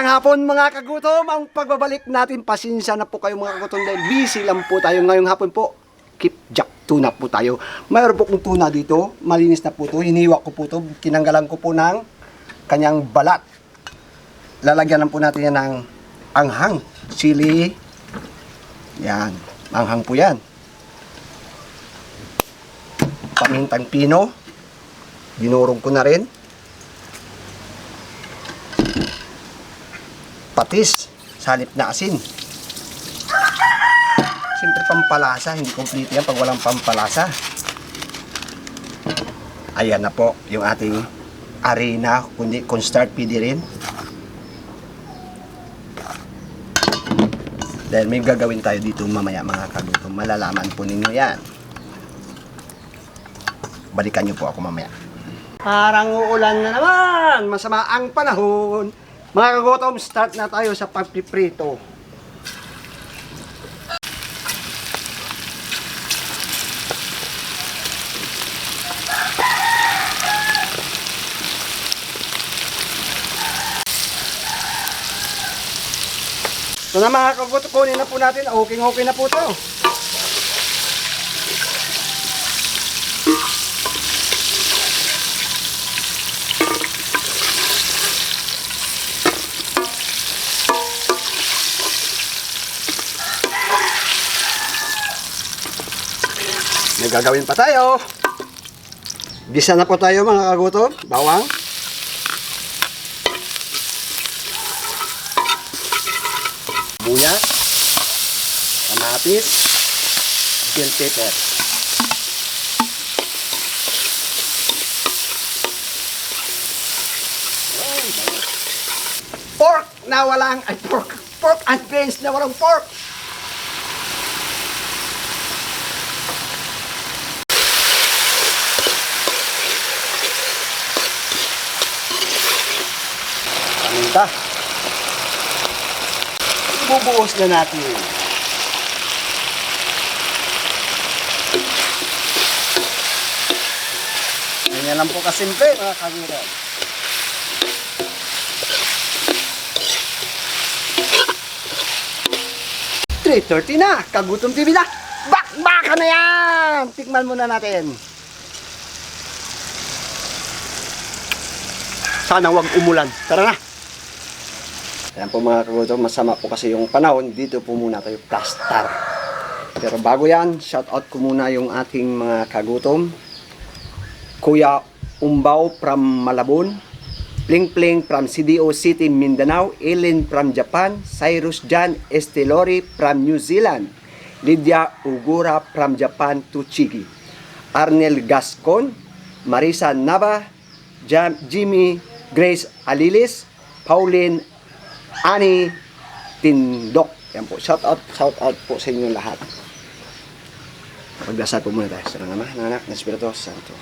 Magandang hapon mga kagutom. Ang pagbabalik natin, pasensya na po kayo mga kagutom dahil busy lang po tayo ngayong hapon po. Skipjack tuna po tayo. Mayroon po kong tuna dito, malinis na po to. Hiniwa ko po to, kinanggalan ko po ng kanyang balat. Lalagyan lang po natin yan ng anghang, sili. Yan, anghang po yan. Pamintang pino, dinurog ko na rin. Patis, salip na asin. Siyempre pampalasa, hindi kompleto yan pag walang pampalasa. Ayan na po yung ating arena, kundi cornstarch pwede rin. Dahil may gagawin tayo dito mamaya mga kagutom, malalaman po ninyo yan. Balikan nyo po ako mamaya. Parang uulan na naman, masama ang panahon. Mga kagutom, start na tayo sa pagpiprito. So na mga kagutom, kunin na po natin. Okay na po ito. May gagawin pa tayo. Bisa na po tayo mga kagutom. Bawang. Buyas. Kamatis. Bell pepper. Pork na walang, pork and beans na walang pork. Paminta. Bubuhos na natin. Ganyan lang po kasimple mga kagutom. $3.30 na. Kagutom TV na. Bakbaka na yan. Tikman muna natin. Sana wag umulan. Tara na. Ayan po mga kagutom, masama po kasi yung panahon. Dito po muna tayo plaster. Pero bago yan, shout out ko muna yung ating mga kagutom. Kuya Umbaw from Malabon, Pling Pling from CDO City, Mindanao, Ellen from Japan, Cyrus Jan Estelori from New Zealand, Lydia Ugura from Japan to Chigi, Arnel Gascon, Marisa Nava, Jimmy Grace Alilis, Pauline Ani Tindok. Yan po. Shout out po sa inyo lahat. Magdasal po muna tayo. Sa Ama, ng Anak, ng Espiritu Santo.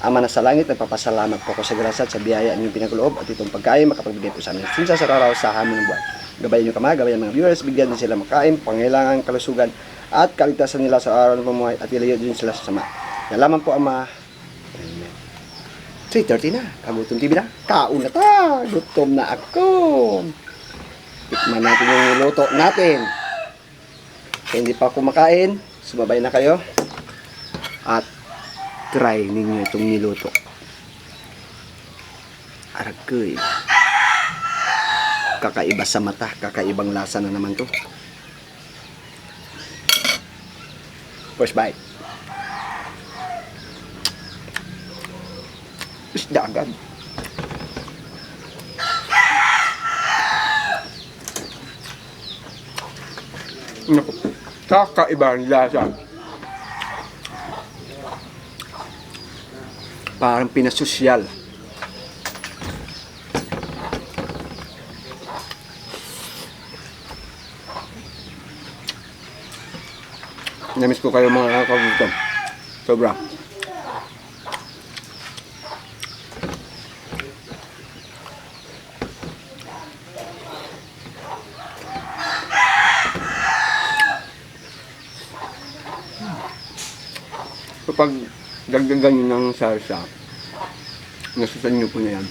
Ama na sa langit, nagpapasalamat po ako sa grasya at sa biyaya ninyong pinaguloob at itong pagkain makapagbigay po sa amin. Sinsa sa araw sa hamon ng buwan. Gabayan niyo kami, gabayan mga viewers, bigyan din sila makain, pangailangan, kalusugan at kaligtasan nila sa araw ng pamumuhay at ilayo din sila sa sama. Nalaman po Ama. Amen. 3:30 na. Kagutom TV na. Kaon na ta. Gutom na ako. Tikman natin yung niluto natin. Kaya hindi pa kumakain, sumabay na kayo. At try ninyo itong niluto. Aragkoy. Kakaiba sa mata, kakaibang lasa na naman to. First bite. Isda agad. Naku, kakaiba ang lasa. Parang pinasosyal. Namiss ko kayo mga kagutom. Sobra. Kapag dagdagan nyo ng salsa, nasusan nyo po na yan.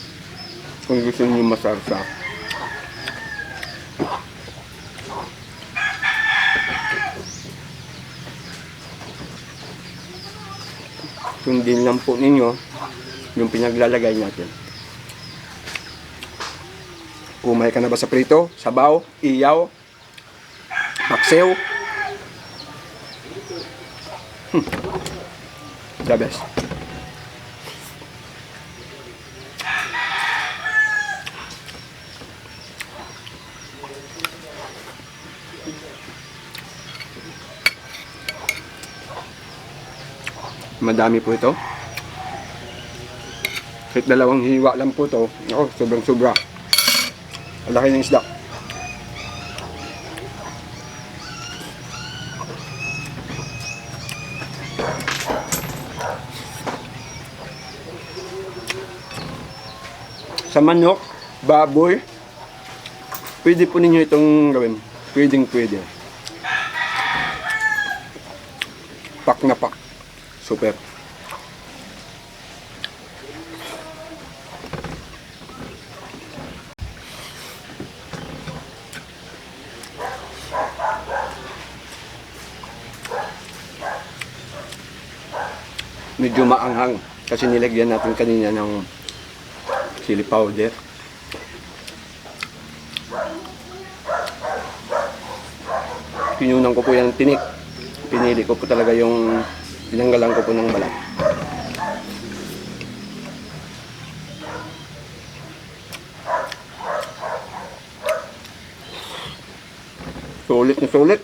Kung gusto nyo masarsa, sundin lang po ninyo yung pinaglalagay natin. Umay ka na ba sa prito, sabaw, iyaw, paksiw? The best. Madami po ito. Kahit dalawang hiwa lang po ito. Ako, sobrang sobra. Ang laki ng isda. Sa manok, baboy, pwede po ninyo itong gawin. Pwede. Pak na pak. Super. Medyo maanghang kasi nilagyan natin kanina ng chili powder. Pinunan ko po yung tinik. Pinili ko po talaga yung tinanggalan ko po ng balat. Sulit na sulit.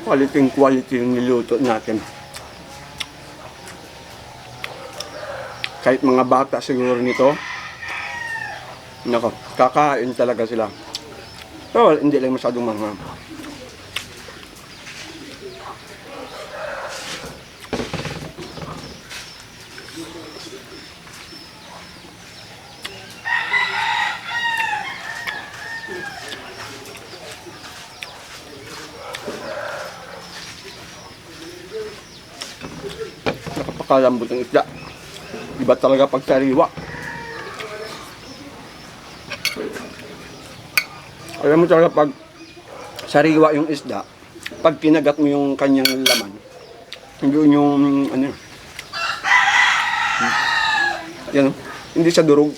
Quality. Quality yung niluto natin. Kahit mga bata siguro nito, nako, kakain talaga sila. Pero hindi lang masyadong manghang. Nakapakalambot ng isda. Iba talaga pag sariwa. Alam mo talaga pag sariwa yung isda, pag kinagat mo yung kanyang laman, hindi yung ano yan, hindi siya durog.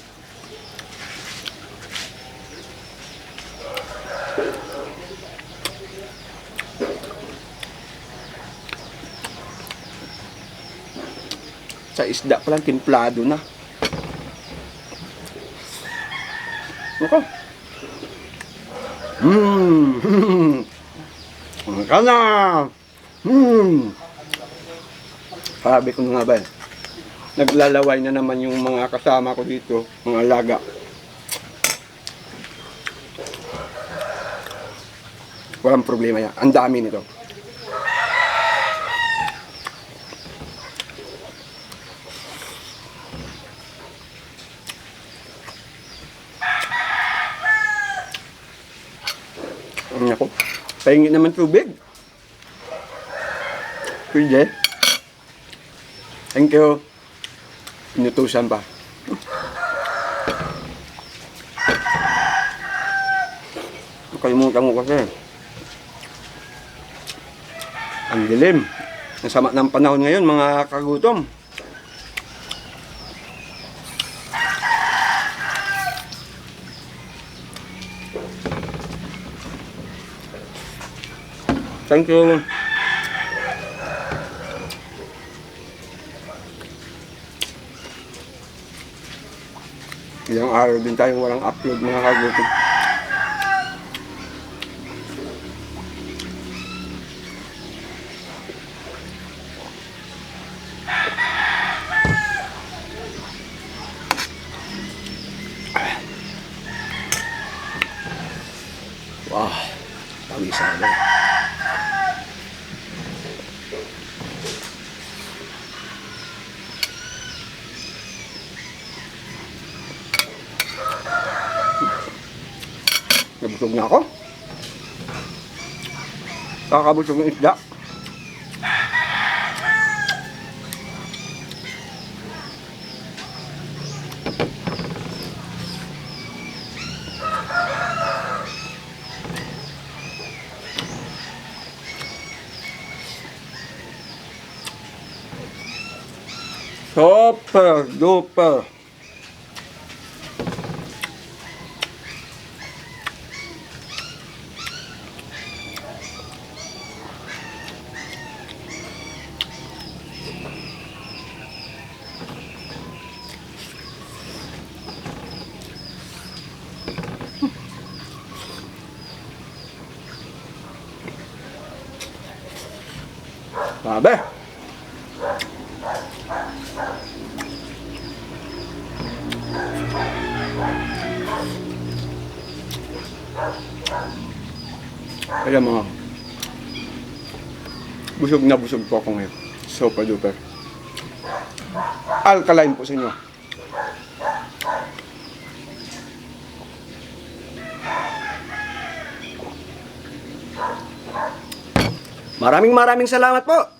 Sa isda pa lang, timplado na. Okay. Ka na. Sabi ko na nga ba, naglalaway na naman yung mga kasama ko dito, mga alaga. Walang problema yan. Ang dami nito. Ako, pahingi naman tubig. Pwede. Thank you. Inutusan pa. Nakalimutan ko kasi. Ang dilim. Ang sama ng panahon ngayon, mga kagutom. Thank you. Ilang araw din tayong walang upload, mga kagutom. Wow, tamis. isa lang. Nabusog na ako. Kakabusog ng isda. Super duper. Sabi. Kaya mga busog na busog po ako ngayon. Super duper. Alkaline po sa inyo. Maraming salamat po